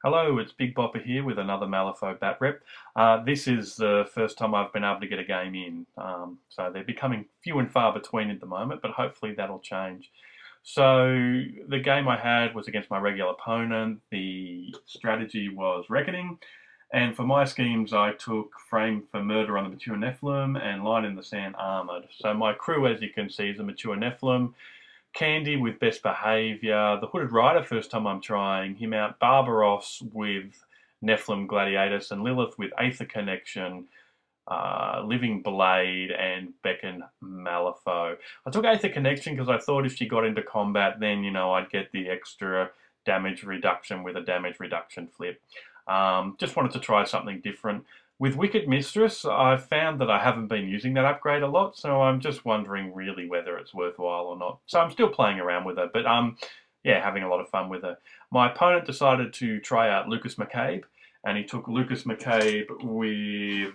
Hello, it's Big Bopper here with another Malifaux Batrep. This is the first time I've been able to get a game in, so they're becoming few and far between at the moment, but hopefully that'll change. So the game I had was against my regular opponent. The strategy was Reckoning, and for my schemes I took Frame for Murder on the Mature Nephilim and Line in the Sand Armoured. So my crew, as you can see, is a Mature Nephilim. Candy with Best Behaviour, the Hooded Rider, first time I'm trying him out, Barbaros with Nephilim Gladiatus, and Lilith with Aether Connection, Living Blade, and Beckon Malifaux. I took Aether Connection because I thought if she got into combat, then, I'd get the extra damage reduction with a damage reduction flip. Just wanted to try something different. With Wicked Mistress, I've found that I haven't been using that upgrade a lot, so I'm just wondering really whether it's worthwhile or not. So I'm still playing around with her, but yeah, having a lot of fun with her. My opponent decided to try out Lucas McCabe, and he took Lucas McCabe with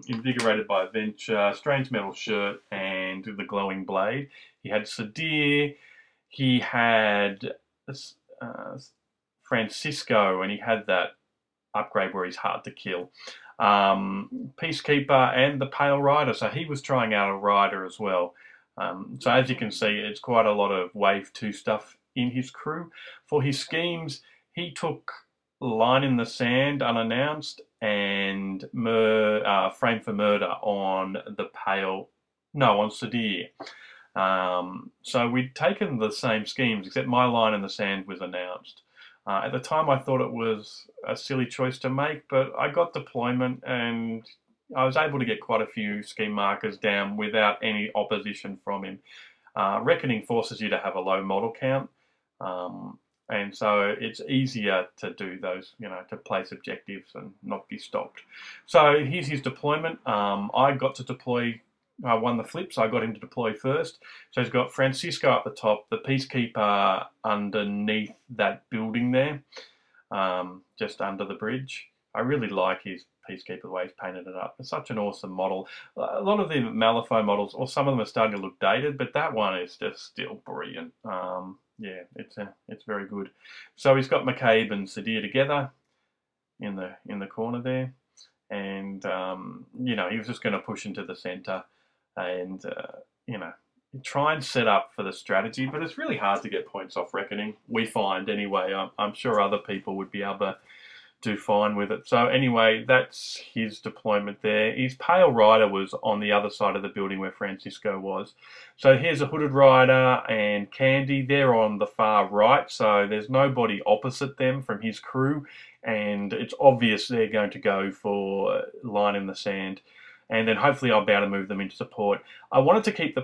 Invigorated by Adventure, Strange Metal Shirt, and the Glowing Blade. He had Sadir, he had Francisco, and he had that upgrade where he's hard to kill. Peacekeeper and the Pale Rider, so he was trying out a rider as well. So as you can see, it's quite a lot of Wave 2 stuff in his crew. For his schemes, he took Line in the Sand unannounced and Frame for Murder on the on Sadir. So we'd taken the same schemes, except my Line in the Sand was announced. At the time, I thought it was a silly choice to make, but I got deployment and I was able to get quite a few scheme markers down without any opposition from him. Reckoning forces you to have a low model count, and so it's easier to do those, to place objectives and not be stopped. So here's his deployment. I got to deploy. I won the flip, so I got him to deploy first. So he's got Francisco up the top, the Peacekeeper underneath that building there, just under the bridge. I really like his Peacekeeper, the way he's painted it up. It's such an awesome model. A lot of the Malifaux models, or some of them are starting to look dated, but that one is just still brilliant. Yeah, it's very good. So he's got McCabe and Sadir together in the corner there, and he was just going to push into the centre. And, try and set up for the strategy, but it's really hard to get points off Reckoning, we find anyway. I'm sure other people would be able to do fine with it. So anyway, that's his deployment there. His Pale Rider was on the other side of the building where Francisco was. So here's a Hooded Rider and Candy. They're on the far right, so there's nobody opposite them from his crew, and it's obvious they're going to go for Line in the Sand. And then hopefully I'll be able to move them into support. I wanted to keep the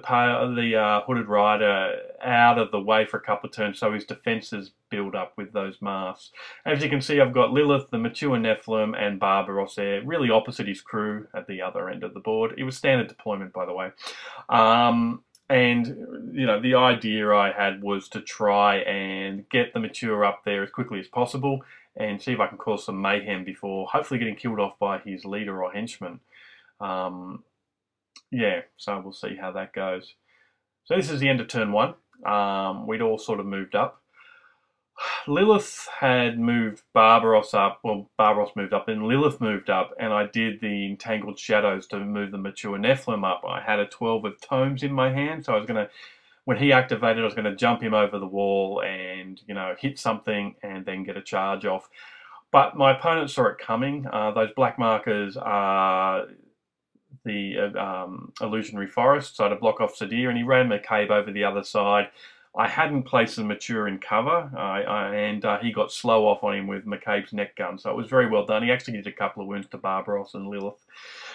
Hooded Rider out of the way for a couple of turns so his defences build up with those masks. As you can see, I've got Lilith, the Mature Nephilim, and Barbaros there, really opposite his crew at the other end of the board. It was standard deployment, by the way. And, the idea I had was to try and get the Mature up there as quickly as possible and see if I can cause some mayhem before hopefully getting killed off by his leader or henchman. Yeah, so we'll see how that goes. So this is the end of turn one. We'd all sort of moved up. Lilith had moved Barbaros up. Well, Barbaros moved up, and Lilith moved up, and I did the Entangled Shadows to move the Mature Nephilim up. I had a 12 of Tomes in my hand, so I was going to, when he activated, I was going to jump him over the wall and, hit something and then get a charge off. But my opponent saw it coming. Those black markers are the Illusionary Forest, so to block off Sadir, and he ran McCabe over the other side. I hadn't placed the Mature in cover, and he got slow off on him with McCabe's neck gun, so it was very well done. He actually did a couple of wounds to Barbaros and Lilith.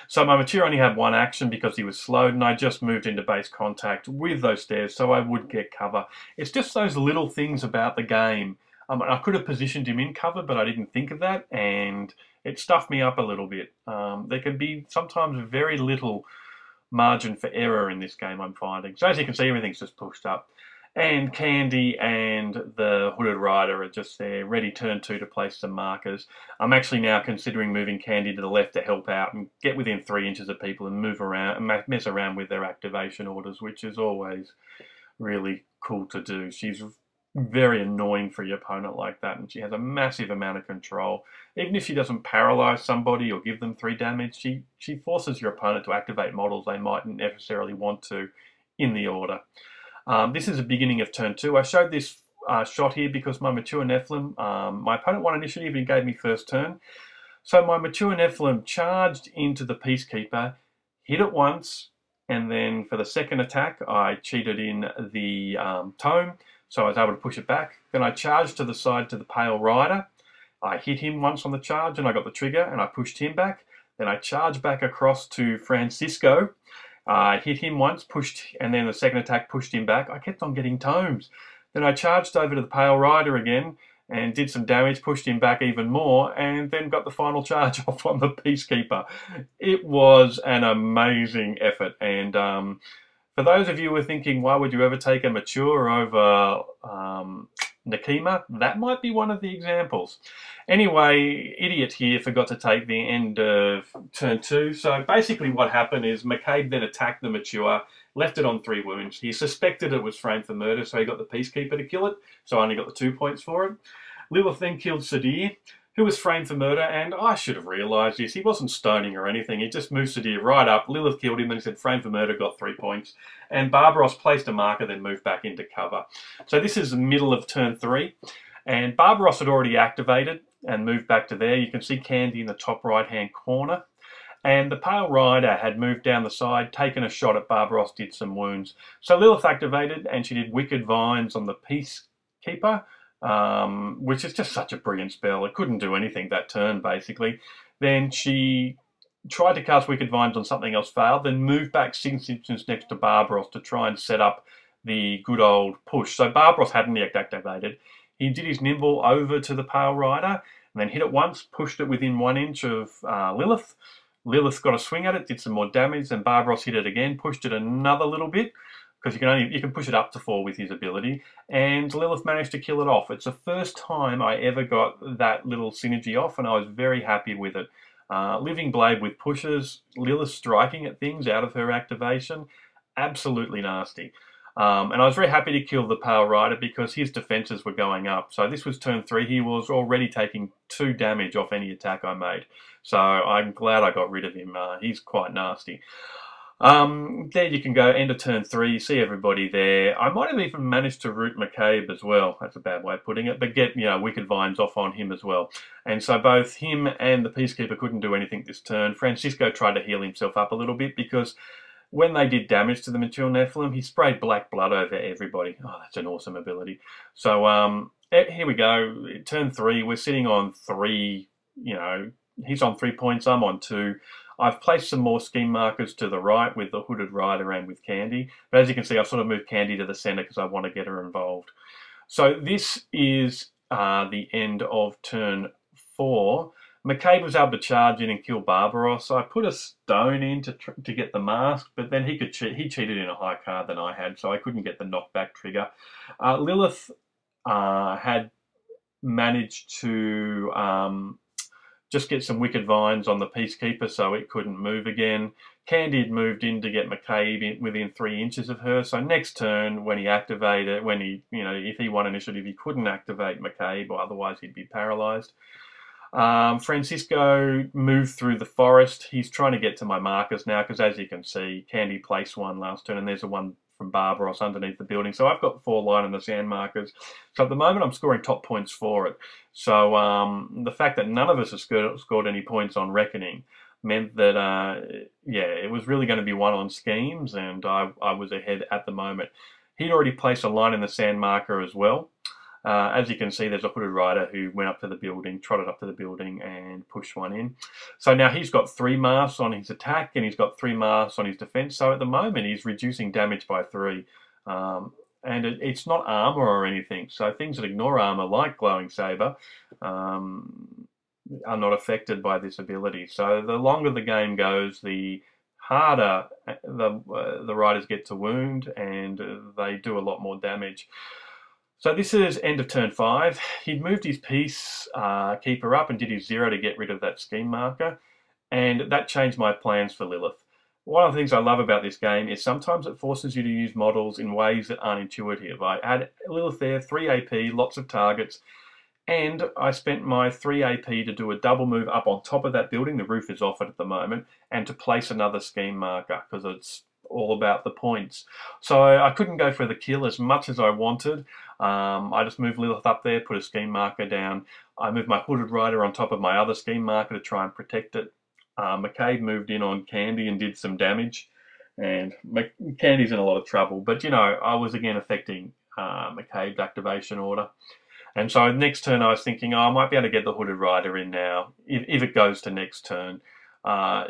So my Mature only had one action because he was slowed, and I just moved into base contact with those stairs so I would get cover. It's just those little things about the game. I could have positioned him in cover, but I didn't think of that, and it stuffed me up a little bit. There can be sometimes very little margin for error in this game, I'm finding. So as you can see, everything's just pushed up. And Candy and the Hooded Rider are just there, ready turn two to place some markers. I'm actually now considering moving Candy to the left to help out and get within 3 inches of people and move around and mess around with their activation orders, which is always really cool to do. She's very annoying for your opponent like that, and she has a massive amount of control. Even if she doesn't paralyze somebody or give them 3 damage, she forces your opponent to activate models they mightn't necessarily want to in the order. This is the beginning of turn 2. I showed this shot here because my mature Nephilim, my opponent won initiative and gave me first turn. So my mature Nephilim charged into the Peacekeeper, hit it once, and then for the second attack, I cheated in the tome, so I was able to push it back. Then I charged to the side to the Pale Rider. I hit him once on the charge, and I got the trigger, and I pushed him back. Then I charged back across to Francisco. I hit him once, pushed, and then the second attack pushed him back. I kept on getting tomes. Then I charged over to the Pale Rider again, and did some damage, pushed him back even more, and then got the final charge off on the Peacekeeper. It was an amazing effort, and for those of you who are thinking, why would you ever take a mature over Nekima? That might be one of the examples. Anyway, Idiot here forgot to take the end of turn 2. So basically what happened is McCabe then attacked the mature, left it on 3 wounds. He suspected it was framed for murder, so he got the Peacekeeper to kill it, so I only got the 2 points for it. Lilith then killed Sadir, who was framed for murder, and I should have realised this. He wasn't stoning or anything. He just moved Sadir right up. Lilith killed him and he said, framed for murder, got 3 points. And Barbaros placed a marker, then moved back into cover. So this is the middle of turn 3. And Barbaros had already activated and moved back to there. You can see Candy in the top right-hand corner. And the Pale Rider had moved down the side, taken a shot at Barbaros, did some wounds. So Lilith activated and she did Wicked Vines on the Peacekeeper, which is just such a brilliant spell. It couldn't do anything that turn, basically. Then she tried to cast Wicked Vines on something else, failed, then moved back 6 inches next to Barbaros to try and set up the good old push. So Barbaros hadn't yet activated. He did his nimble over to the Pale Rider, and then hit it once, pushed it within 1 inch of Lilith. Lilith got a swing at it, did some more damage, then Barbaros hit it again, pushed it another little bit, because you can push it up to 4 with his ability, and Lilith managed to kill it off. It's the first time I ever got that little synergy off, and I was very happy with it. Living Blade with pushes, Lilith striking at things out of her activation, absolutely nasty. And I was very happy to kill the Pale Rider because his defences were going up. So this was turn 3. He was already taking 2 damage off any attack I made. So I'm glad I got rid of him. He's quite nasty. There you can go, end of turn 3, you see everybody there. I might have even managed to root McCabe as well. That's a bad way of putting it, but get, Wicked Vines off on him as well. And so both him and the Peacekeeper couldn't do anything this turn. Francisco tried to heal himself up a little bit because when they did damage to the mature Nephilim, he sprayed black blood over everybody. Oh, that's an awesome ability. So here we go, turn 3, we're sitting on 3, he's on 3 points, I'm on 2. I've placed some more scheme markers to the right with the Hooded Rider and with Candy. But as you can see, I've sort of moved Candy to the centre because I want to get her involved. So this is the end of turn 4. McCabe was able to charge in and kill Barbaros. So I put a stone in to get the mask, but then he cheated in a high card than I had, so I couldn't get the knockback trigger. Lilith had managed to just get some Wicked Vines on the Peacekeeper so it couldn't move again. Candy had moved in to get McCabe within 3 inches of her. So next turn, when he activated, if he won initiative, he couldn't activate McCabe, or otherwise he'd be paralysed. Francisco moved through the forest. He's trying to get to my markers now because, as you can see, Candy placed one last turn, and there's a one from Barbaros underneath the building. So I've got 4 line in the sand markers. So at the moment, I'm scoring top points for it. So the fact that none of us have scored any points on Reckoning meant that, it was really going to be one on schemes, and I was ahead at the moment. He'd already placed a line in the sand marker as well. As you can see, there's a Hooded Rider who went up to the building, trotted up to the building and pushed one in. So now he's got 3 masks on his attack and he's got 3 masks on his defense. So at the moment, he's reducing damage by 3. And it's not armor or anything. So things that ignore armor, like Glowing Saber, are not affected by this ability. So the longer the game goes, the harder the riders get to wound, and they do a lot more damage. So this is end of turn 5. He'd moved his Peacekeeper up and did his 0 to get rid of that scheme marker, and that changed my plans for Lilith. one of the things I love about this game is sometimes it forces you to use models in ways that aren't intuitive. I had Lilith there, 3 AP, lots of targets, and I spent my 3 AP to do a double move up on top of that building. The roof is off it at the moment, and to place another scheme marker because it's all about the points. So I couldn't go for the kill as much as I wanted. I just moved Lilith up there, put a scheme marker down. I moved my Hooded Rider on top of my other scheme marker to try and protect it. McCabe moved in on Candy and did some damage, and Candy's in a lot of trouble. But, you know, I was again affecting McCabe's activation order. And so next turn I was thinking, oh, I might be able to get the Hooded Rider in now, if it goes to next turn,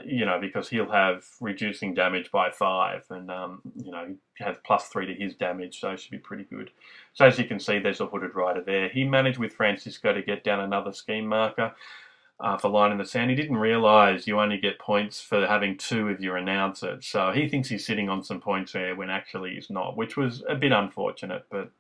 you know, because he'll have reducing damage by 5, and, you know, he has +3 to his damage, so it should be pretty good. So as you can see, there's a Hooded Rider there. He managed with Francisco to get down another scheme marker for line in the sand. He didn't realise you only get points for having 2 of your announcers, so he thinks he's sitting on some points there when actually he's not, which was a bit unfortunate, but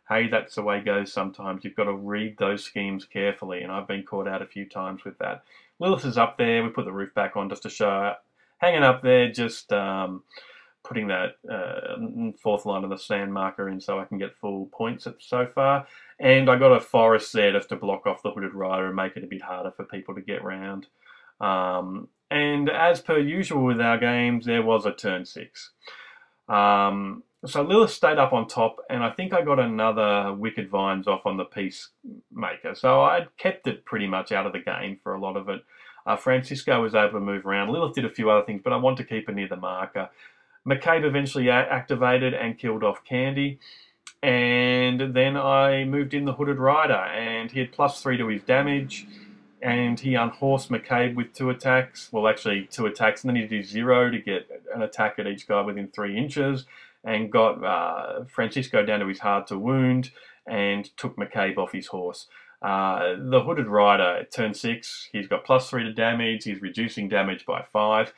hey, that's the way it goes sometimes. You've got to read those schemes carefully, and I've been caught out a few times with that. Lilith is up there. We put the roof back on just to show, hanging up there, just putting that 4th line of the sand marker in so I can get full points so far. And I got a forest there just to block off the Hooded Rider and make it a bit harder for people to get round. And as per usual with our games, there was a turn 6. So Lilith stayed up on top, and I think I got another Wicked Vines off on the Peacemaker. So I'd kept it pretty much out of the game for a lot of it. Francisco was able to move around. Lilith did a few other things, but I want to keep her near the marker. McCabe eventually activated and killed off Candy. And then I moved in the Hooded Rider, and he had +3 to his damage. And he unhorsed McCabe with 2 attacks. Well, actually 2 attacks, and then he did 0 to get an attack at each guy within 3 inches. And got Francisco down to his hard to wound and took McCabe off his horse. The Hooded Rider at turn 6, he's got +3 to damage, he's reducing damage by 5,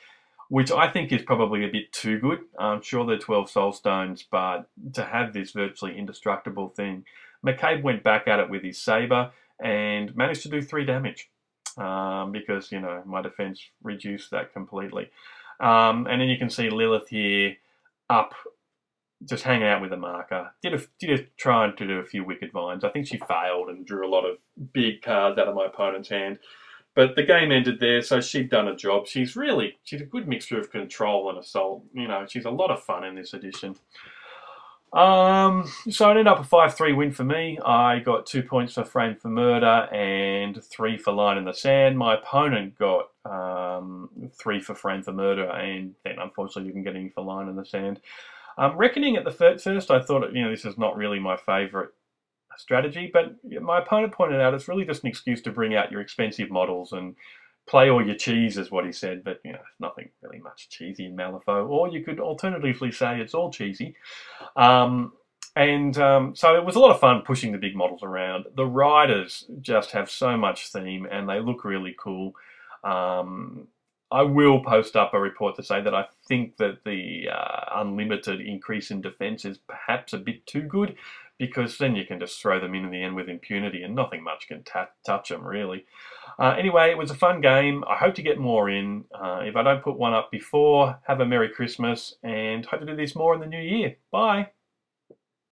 which I think is probably a bit too good. I'm sure they're 12 soul stones, but to have this virtually indestructible thing, McCabe went back at it with his saber and managed to do 3 damage because, you know, my defense reduced that completely. And then you can see Lilith here up, just hanging out with a marker. Did try to do a few Wicked Vines. I think she failed and drew a lot of big cards out of my opponent's hand. But the game ended there, so she'd done a job. She's a good mixture of control and assault. You know, she's a lot of fun in this edition. So it ended up a 5-3 win for me. I got 2 points for Frame for Murder and 3 for Line in the Sand. My opponent got 3 for Frame for Murder, and then unfortunately didn't get any for Line in the Sand. Reckoning at the first, I thought, you know, this is not really my favourite strategy, but my opponent pointed out it's really just an excuse to bring out your expensive models and play all your cheese, is what he said, but, you know, nothing really much cheesy in Malifaux, or you could alternatively say it's all cheesy. So it was a lot of fun pushing the big models around. The riders just have so much theme, and they look really cool. I will post up a report to say that I think that the unlimited increase in defense is perhaps a bit too good, because then you can just throw them in the end with impunity and nothing much can touch them, really. Anyway, it was a fun game. I hope to get more in. If I don't put one up before, have a Merry Christmas, and hope to do this more in the new year. Bye.